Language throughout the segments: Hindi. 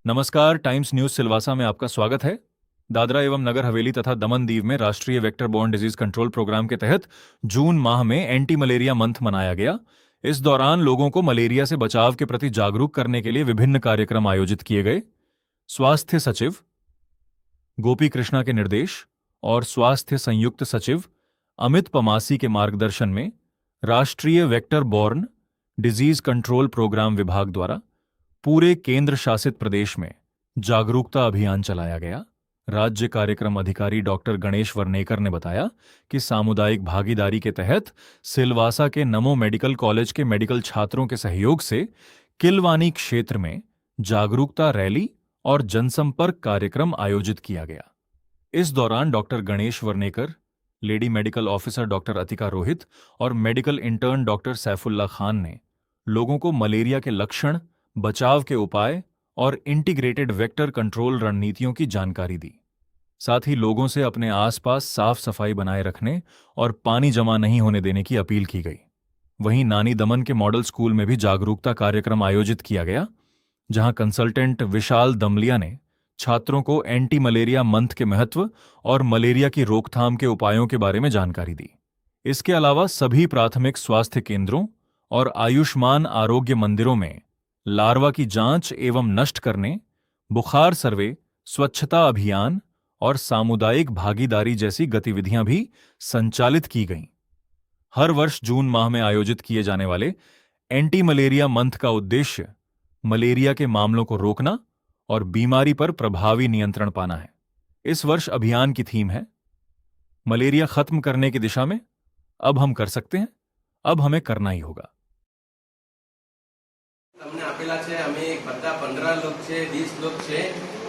नमस्कार, टाइम्स न्यूज सिलवासा में आपका स्वागत है। दादरा एवं नगर हवेली तथा दमन दीव में राष्ट्रीय vector borne disease control programme के तहत जून माह में एंटी मलेरिया मंथ मनाया गया। इस दौरान लोगों को मलेरिया से बचाव के प्रति जागरूक करने के लिए विभिन्न कार्यक्रम आयोजित किए गए। स्वास्थ्य सचिव गोपी कृष्णा के निर्देश और स्वास्थ्य संयुक्त सचिव अमित पमासी के मार्गदर्शन में राष्ट्रीय vector borne disease control programme विभाग द्वारा पूरे केंद्र शासित प्रदेश में जागरूकता अभियान चलाया गया। राज्य कार्यक्रम अधिकारी डॉक्टर गणेश वर्नेकर ने बताया कि सामुदायिक भागीदारी के तहत सिलवासा के नमो मेडिकल कॉलेज के मेडिकल छात्रों के सहयोग से किलवानी क्षेत्र में जागरूकता रैली और जनसंपर्क कार्यक्रम आयोजित किया गया। इस दौरान doctor Ganesh Varnekar, lady medical officer doctor Atika Rohit और medical intern doctor Saifullah Khan ने लोगों को मलेरिया के लक्षण, बचाव के उपाय और इंटीग्रेटेड वेक्टर कंट्रोल रणनीतियों की जानकारी दी। साथ ही लोगों से अपने आसपास साफ सफाई बनाए रखने और पानी जमा नहीं होने देने की अपील की गई। वहीं नानी दमन के मॉडल स्कूल में भी जागरूकता कार्यक्रम आयोजित किया गया, जहां कंसल्टेंट विशाल दमलिया ने छात्रों को एंटी मलेरिया मंथ के महत्व और मलेरिया की रोकथाम के उपायों के बारे में जानकारी दी। इसके अलावा सभी प्राथमिक स्वास्थ्य केंद्रों और आयुष्मान आरोग्य मंदिरों में लार्वा की जांच एवं नष्ट करने, बुखार सर्वे, स्वच्छता अभियान और सामुदायिक भागीदारी जैसी गतिविधियां भी संचालित की गईं। हर वर्ष जून माह में आयोजित किए जाने वाले एंटी मलेरिया मंथ का उद्देश्य मलेरिया के मामलों को रोकना और बीमारी पर प्रभावी नियंत्रण पाना है। इस वर्ष अभियान की थीम है मलेरिया खत्म करने की दिशा में अब हम कर सकते हैं, अब हमें करना ही होगा। તમને આપેલા છે અમે બધા 15 लोग છે 20 लोग છે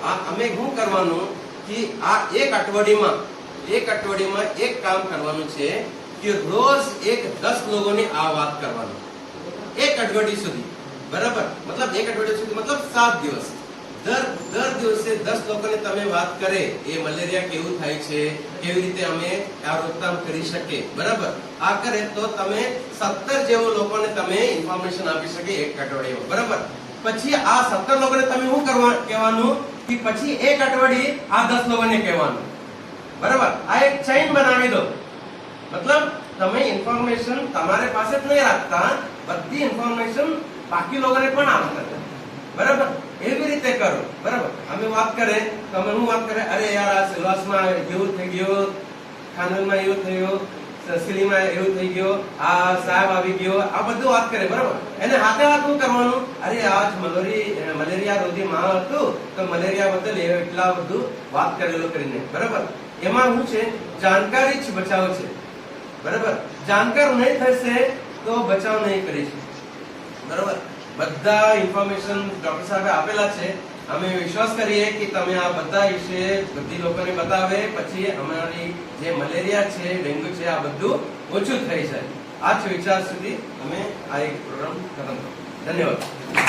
આ અમે શું કરવાનું કે આ એક અઠવાડિયામાં એક કામ કરવાનું છે કે રોજ એક 10 લોકોની આ વાત કરવાનું એક અઠવાડિયા સુધી બરાબર मतलब એક અઠવાડિયા સુધી मतलब 7 દિવસ દર દિવસે 10 લોકોને તમે વાત કરે એ મલેરિયા કેવું થાય છે કેવી રીતે અમે આ રોકથામ કરી શકે બરાબર આ કરે તો તમે 17 જેવો લોકોને તમે ઇન્ફોર્મેશન આપી શકે એક અઠવાડિયામાં બરાબર પછી આ 17 લોકોને તમે શું કરવા કહેવાનું કે પછી એક અઠવાડિયે આ 10 લોકોને કહેવાનું બરાબર આ એક ચેઇન બનાવી દો मतलब તમે ઇન્ફોર્મેશન તમારે પાસે જ નહીં રાખતા બધી ઇન્ફોર્મેશન બાકી લોકોને પણ આપતા બરાબર એવી રીતે કરો બરાબર અમે વાત કરે તો અમે હું વાત કરે અરે યાર આ સિલવાસમાં એવું થઈ ગયો ખાનવેલમાં એવું થયું સિલીમાં એવું થઈ ગયો આ સાહેબ આવી ગયો આ બધું વાત કરે બરાબર એને હાથે હાથ શું કરવાનું અરે આજ મલેરિયા રોધી માં હતું તો મલેરિયા બદલ એટલા બધું વાત કરેલો કરીને બરાબર એમાં શું છે જાણકારી જ બચાવ છે બરાબર જાણકાર નહીં થશે તો બચાવ નહીં કરી છે બરાબર બધા ઇન્ફોર્મેશન ડોક્ટર સાહેબે આપેલા છે અમે વિશ્વાસ કરીએ કે તમે આ બધા વિશે બધી લોકોને બતાવે પછી અમારી જે મલેરિયા છે ડેન્ગ્યુ છે આ બધું ઓછું થઈ જાય આ જ વિચાર સુધી અમે આ એક પ્રોગ્રામ ખતમ કર્યો. ધન્યવાદ.